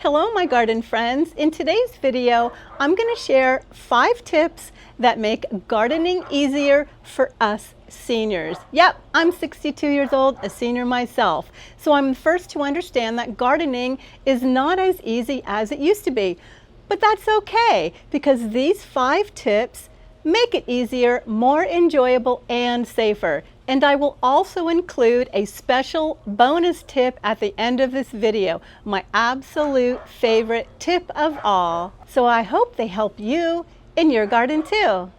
Hello, my garden friends. In today's video, I'm going to share 5 tips that make gardening easier for us seniors. Yep, I'm 62 years old, a senior myself. So I'm the first to understand that gardening is not as easy as it used to be. But that's okay, because these 5 tips make it easier, more enjoyable, and safer. And I will also include a special bonus tip at the end of this video, my absolute favorite tip of all. So I hope they help you in your garden too.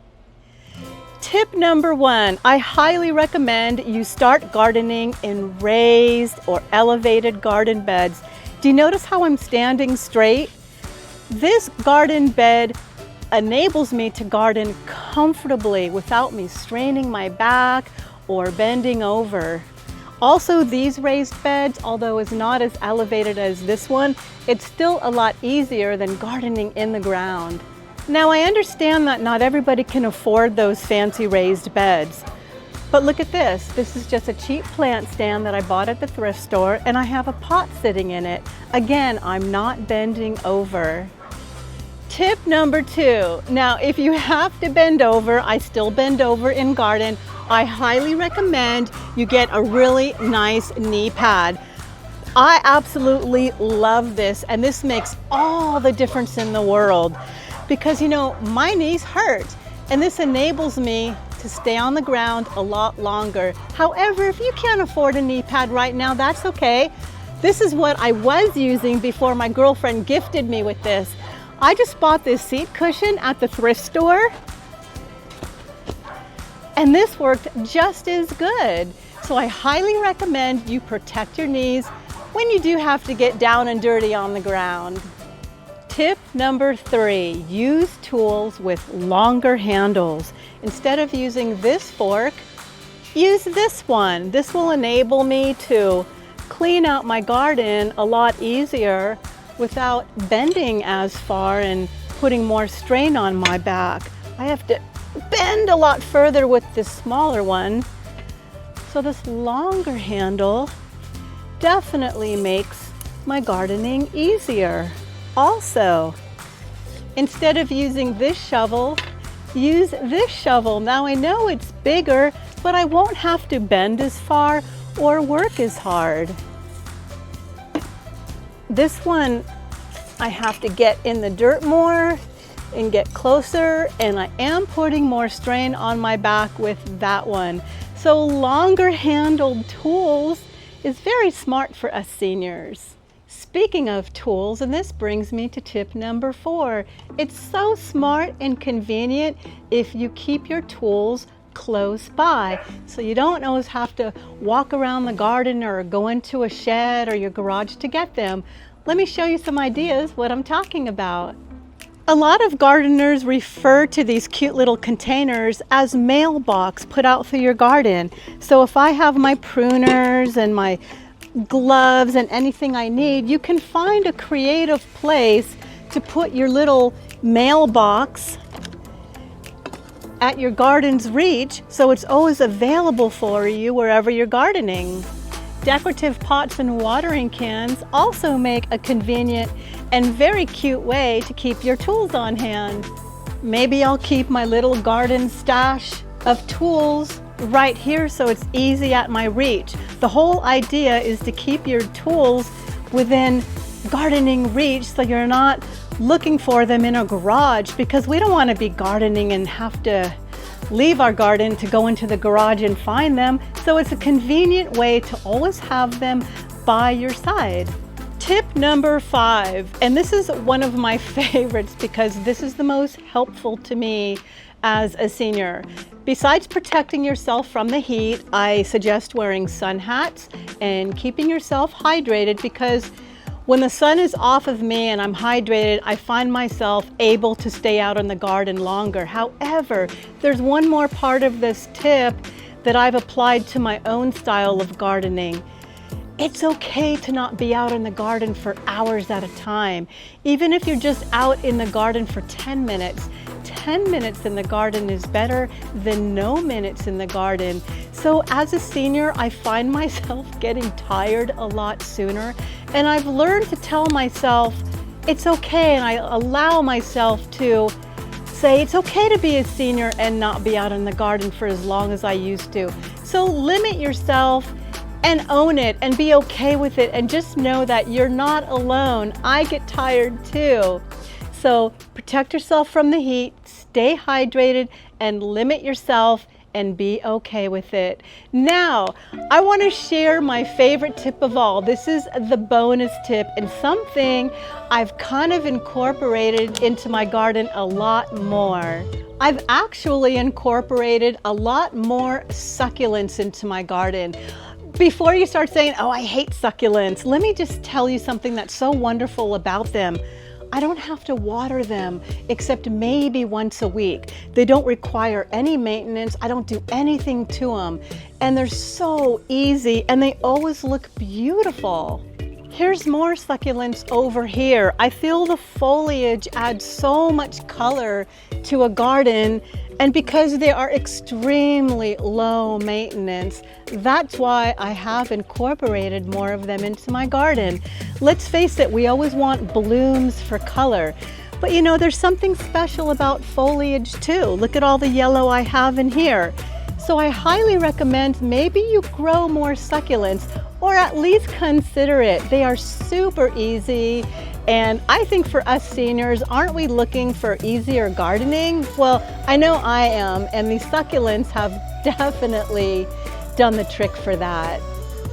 Tip number 1, I highly recommend you start gardening in raised or elevated garden beds. Do you notice how I'm standing straight? This garden bed enables me to garden comfortably without me straining my back or bending over. Also, these raised beds, although it's not as elevated as this one, it's still a lot easier than gardening in the ground. Now, I understand that not everybody can afford those fancy raised beds, but look at this. This is just a cheap plant stand that I bought at the thrift store, and I have a pot sitting in it. Again, I'm not bending over. Tip number 2. Now, if you have to bend over, I still bend over in garden. I highly recommend you get a really nice knee pad. I absolutely love this, and this makes all the difference in the world because, you know, my knees hurt, and this enables me to stay on the ground a lot longer. However, if you can't afford a knee pad right now, that's okay. This is what I was using before my girlfriend gifted me with this. I just bought this seat cushion at the thrift store, and this worked just as good. So I highly recommend you protect your knees when you do have to get down and dirty on the ground. Tip number 3, use tools with longer handles. Instead of using this fork, use this one. This will enable me to clean out my garden a lot easier without bending as far and putting more strain on my back. I have to bend a lot further with this smaller one. So this longer handle definitely makes my gardening easier. Also, instead of using this shovel, use this shovel. Now I know it's bigger, but I won't have to bend as far or work as hard. This one, I have to get in the dirt more and get closer, and I am putting more strain on my back with that one. So longer handled tools is very smart for us seniors. Speaking of tools, and this brings me to tip number 4. It's so smart and convenient if you keep your tools close by, so you don't always have to walk around the garden or go into a shed or your garage to get them. Let me show you some ideas what I'm talking about. A lot of gardeners refer to these cute little containers as mailbox put out for your garden. So if I have my pruners and my gloves and anything I need, you can find a creative place to put your little mailbox at your garden's reach, so it's always available for you wherever you're gardening. Decorative pots and watering cans also make a convenient and very cute way to keep your tools on hand. Maybe I'll keep my little garden stash of tools right here so it's easy at my reach. The whole idea is to keep your tools within gardening reach so you're not looking for them in a garage, because we don't want to be gardening and have to leave our garden to go into the garage and find them. So it's a convenient way to always have them by your side. Tip number 5, and this is one of my favorites because this is the most helpful to me as a senior. Besides protecting yourself from the heat, I suggest wearing sun hats and keeping yourself hydrated, because when the sun is off of me and I'm hydrated, I find myself able to stay out in the garden longer. However, there's one more part of this tip that I've applied to my own style of gardening. It's okay to not be out in the garden for hours at a time. Even if you're just out in the garden for 10 minutes, 10 minutes in the garden is better than no minutes in the garden. So as a senior, I find myself getting tired a lot sooner, and I've learned to tell myself, it's okay, and I allow myself to say it's okay to be a senior and not be out in the garden for as long as I used to. So limit yourself and own it and be okay with it, and just know that you're not alone. I get tired too. So protect yourself from the heat, stay hydrated, and limit yourself and be okay with it. Now, I want to share my favorite tip of all. This is the bonus tip, and something I've kind of incorporated into my garden a lot more. I've actually incorporated a lot more succulents into my garden. Before you start saying, oh, I hate succulents, let me just tell you something that's so wonderful about them. I don't have to water them except maybe once a week. They don't require any maintenance. I don't do anything to them. And they're so easy, and they always look beautiful. Here's more succulents over here. I feel the foliage adds so much color to a garden, and because they are extremely low maintenance, that's why I have incorporated more of them into my garden. Let's face it, we always want blooms for color, but you know, there's something special about foliage too. Look at all the yellow I have in here. So I highly recommend maybe you grow more succulents, or at least consider it. They are super easy. And I think for us seniors, aren't we looking for easier gardening? Well, I know I am, and these succulents have definitely done the trick for that.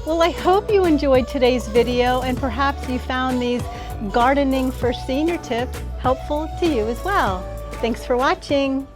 Well, I hope you enjoyed today's video, and perhaps you found these gardening for senior tips helpful to you as well. Thanks for watching.